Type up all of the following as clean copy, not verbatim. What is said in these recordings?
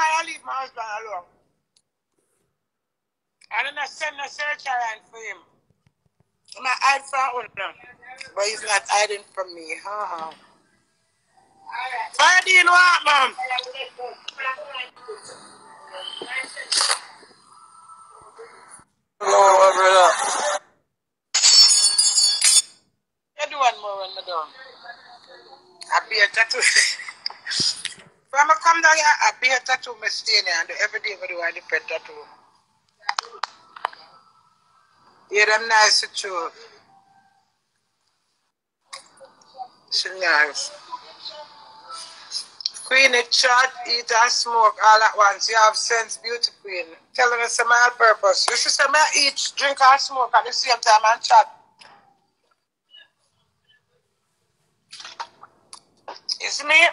I leave my husband alone. I don't send a search around for him. I'm not hide from him, but he's not hiding from me. Why do you know what, Mom? No, brother. You do one more when I'm done. I be a tattoo. When I come down here, I be a tattoo, I stay there and do every day I do a different tattoo. Yeah, them nice too. She nice. Queenie, chat, eat and smoke all at once. You have sense, beauty queen. Telling us some all purpose. You should say, I eat, drink and smoke at the same time and chat. You see me?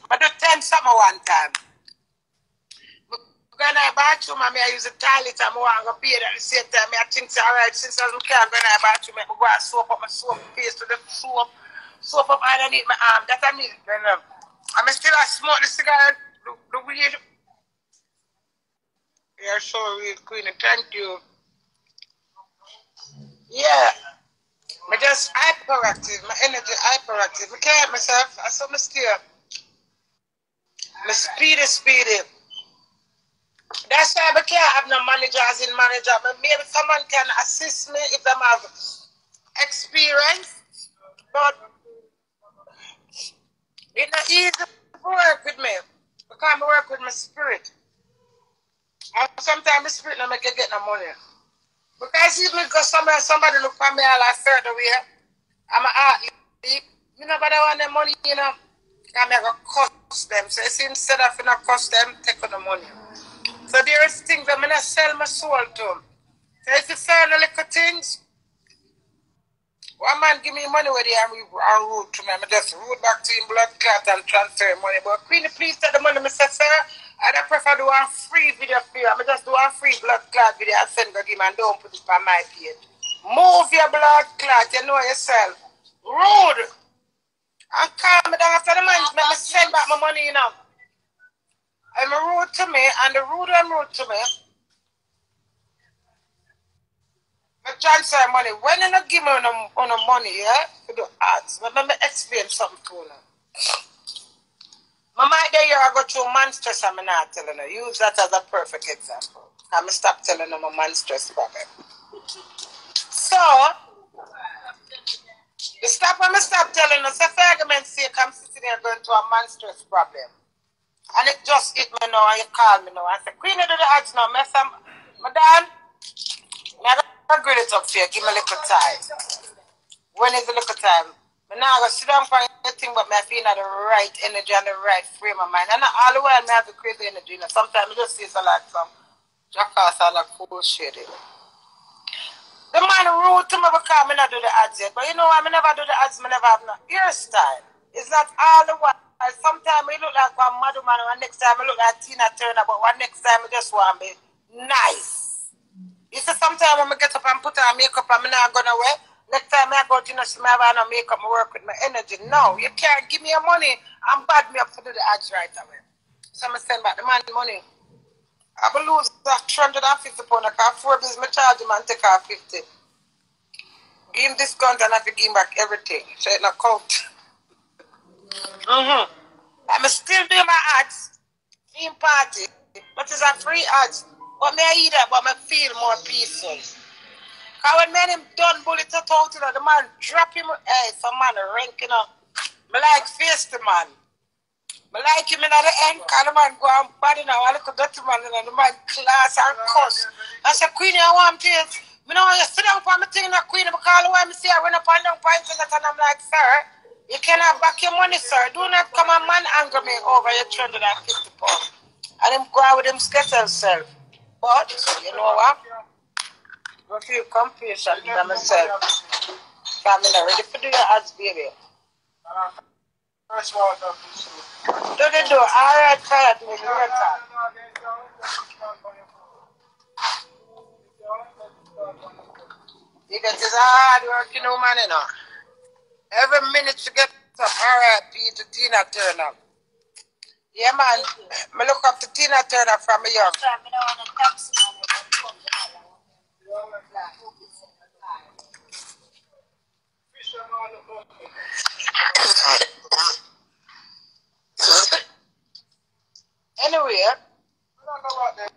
I do 10 something one time. When I bathroom, I use the toilet and I want to pay at the same time. I think it's alright since I can't go in the bathroom, I go and soap up my soap face to the soap up underneath my arm. That's what I mean. I'm still smoke the cigarette, the weed. Yeah, so real, Queenie. Thank you. Yeah. I just hyperactive. My energy hyperactive. I can't help myself. I saw my steer. My speedy. That's why I can't have no manager as in manager. But maybe someone can assist me if they have experience. But it's not easy to work with me. Because I work with my spirit. And sometimes my spirit don't make you get no money. Because even because somebody look for me all a certain way, I'm an athlete. You know, but I want the money, you know. I'm going to cost them. So instead of not cost them, take on the money. So there is things I'm going to sell my soul to. So if you sell the little things, one man give me money where they are rude to me. I'm just rude back to him, blood clot and transfer money. But Queenie, please take the money, Mr. Sir. I prefer do one free video for you. I'm just do one free blood clot video and send to him and don't put it on my page. Move your blood clot, you know yourself. Rude. And calm me down after the man, let me send back my money, you know. I'm rude to me, and the rude I'm rude to me. I transfer money. When you not give me on the money, yeah, to do ads, let me explain something to you. My mind there, I go through man stress, I'm not telling you. Use that as a perfect example. I'm stop telling them a man stress problem. So, the stop when I stop telling us, for argument's sake, I'm sitting there going to a man stress problem. And it just hit me now, and you call me now. I say, Queenie, do the ads now. Madam, I'm going to grill it up for you. Give me a little time. When is the little time? I'm not going to sit down for anything, but I feel at the right energy and the right frame of mind. And not all the while, I have the crazy energy. You know, sometimes I just see so like some jackass all that cool shit. The man rude to me because I not do the ads yet. But you know why I never do the ads? I never have no hairstyle. It's not all the while. Sometimes I look like one mad man, and next time I look like Tina Turner, but one next time I just want to be nice. You see, sometimes when I get up and put on makeup, I'm not going to wear. Next time I go to see my man and makeup, I work with my energy. No, you can't give me your money and bad me up to do the ads right away. So I'm send back the man money. I will lose that 350 pounds. I can't afford this. I charge him and take off 50. Give him discount and I have to give him back everything. So it's not count. I'm still doing my ads. Theme party. But it's a free ads. But me I eat that, but I feel more peaceful. Because when men him done bullet it out, you know, the man drop him, hey, some man ranking up. I like face the man. I like him in the end, because the man go and body now, I look at dirty man, and the man class and cuss. I said, Queenie, I want this. You know, you sit down for me thing, Queenie, because the way I see I went up and down points and I'm like, sir, you cannot back your money, sir. Do not come and man anger me over your 350 pounds. And him go out with him sketch himself. But, you know what? I feel compassion in myself. I'm not ready to do your ads, baby. Do they do? Alright, quiet, maybe later. Because it's a hard working woman, you know. Every minute you get up, alright, to Tina Turner. Yeah, man. Me look up to Tina Turner from a young. Anyway,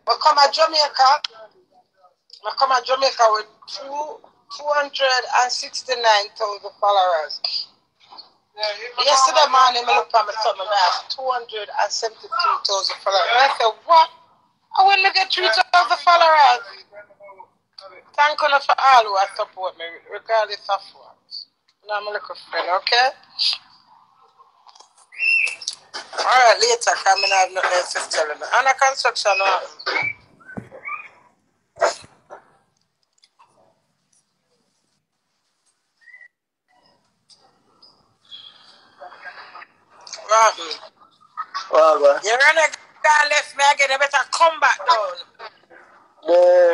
we come to Jamaica. We come to Jamaica with 269,000 followers. Yesterday morning, I looked at my son, I have 272,000 followers. And I said, what? I want to get 3,000 followers. Thank you for all who have support me, regardless of what. Now I'm a little friend, okay? Alright, later, come and I have nothing else to tell you. And a construction, Well, you're gonna go left me again, you better come back down.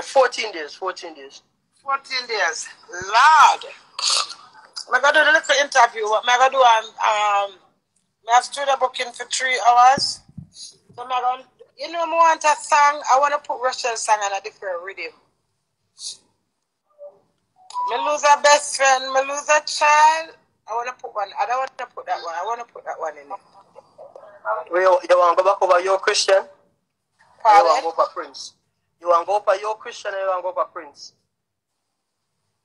14 days, 14 days. 14 days. Lord. I'm going to do a little interview. What I'm going to do, I have studio booking for 3 hours. So I'm going to, you know, I want a song. I want to put Rochelle's song on a different rhythm. Me lose a best friend, me lose a child. I want to put one. I don't want to put that one. I want to put that one in it. You want to go back over your Christian? Pardon? You want to go for Prince? You want to go for your Christian or you want to go for Prince?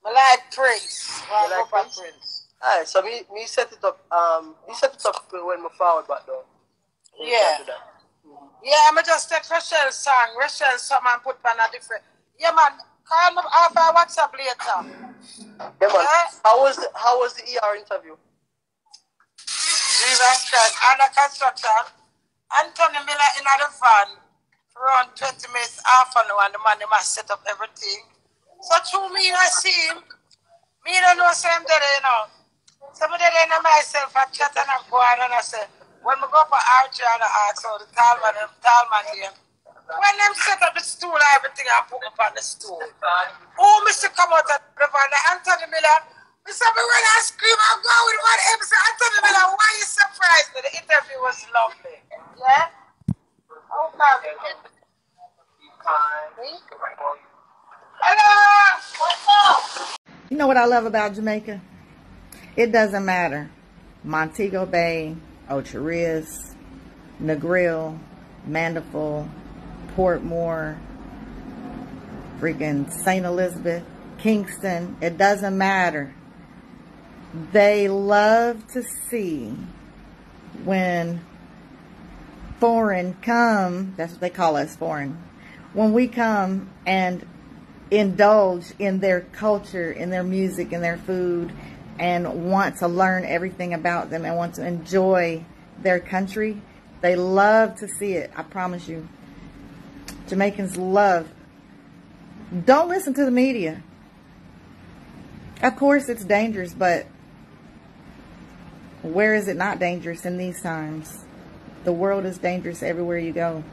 I like Prince. I like go for Prince? Alright, so me set it up. Set it up when we forward back down. Yeah. Yeah, I'm just take Rochelle's song. Rochelle's song and put on a different. Yeah, man. Call me off our WhatsApp later. Yeah, man. Yeah? How was the ER interview? Jesus Christ. Under construction. Anthony Miller in the van. Around 20 minutes, half an hour, and the man must set up everything. So through me, I see him. Me don't know same day, you know. Some of the day myself, I chat and I go on and I say, when we go for Archie and I ask how the tallman here. When them set up the stool, everything I put up on the stool. Oh, Mr. come out of the van, Anthony Miller. Mr. When I scream, I'm going with one episode. Anthony Miller, why are you surprised? The interview was lovely. Yeah? Okay. Hello! What's up? You know what I love about Jamaica? It doesn't matter. Montego Bay, Ocho Rios, Negril, Mandeville, Portmore, freaking St. Elizabeth, Kingston. It doesn't matter. They love to see when foreign come, that's what they call us, foreign. When we come and indulge in their culture, in their music, in their food, and want to learn everything about them and want to enjoy their country, they love to see it. I promise you. Jamaicans love. Don't listen to the media. Of course it's dangerous, but where is it not dangerous in these times? The world is dangerous everywhere you go.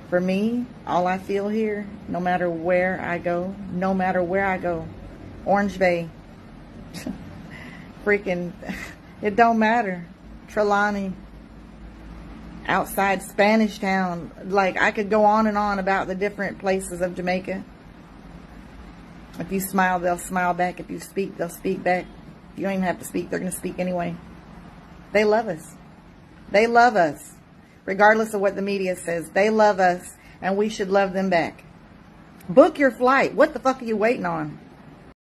For me, all I feel here, no matter where I go, Orange Bay, freaking, it don't matter. Trelawney, outside Spanish Town, like I could go on and on about the different places of Jamaica. If you smile, they'll smile back. If you speak, they'll speak back. You don't even have to speak, they're going to speak anyway. They love us. They love us. Regardless of what the media says, they love us and we should love them back. Book your flight. What the fuck are you waiting on?